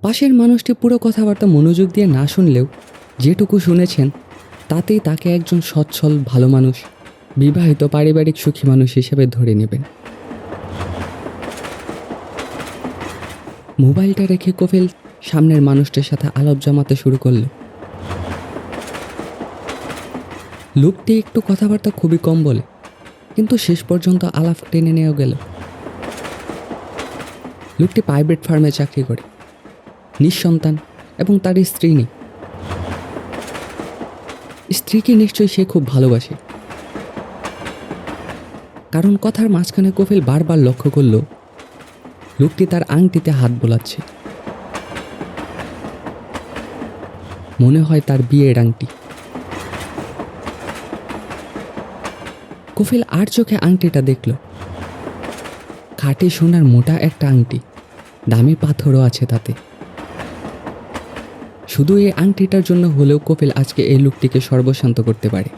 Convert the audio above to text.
পাশের মানুষটি পুরো কথাবার্তা মনোযোগ দিয়ে না শুনলেও যেটুকু শুনেছেন তাতেই তাকে একজন সচ্ছল ভালো মানুষ, বিবাহিত পারিবারিক সুখী মানুষ হিসেবে ধরে নেবেন। মোবাইলটা রেখে কফিল সামনের মানুষটির সাথে আলাপ জমাতে শুরু করল। লোকটি একটু কথাবার্তা খুবই কম বলে, কিন্তু শেষ পর্যন্ত আলাপ টেনে নেওয়া গেল। লোকটি প্রাইভেট ফার্মে চাকরি করে, নিঃসন্তান এবং তার স্ত্রী নেই। স্ত্রীকে নিশ্চয়ই সে খুব ভালোবাসে, কারণ কথার মাঝখানে কফিল বারবার লক্ষ্য করল লোকটি তার আংটিতে হাত বোলাচ্ছে। মনে হয় তার বিয়ের আংটি। কফিল আর চোখে আংটিটা দেখল। খাঁটি সোনার মোটা একটা আংটি, দামি পাথরও আছে তাতে। শুধু এই আংটিটার জন্য হলেও কফিল আজকে এই লোকটিকে সর্বশান্ত করতে পারে।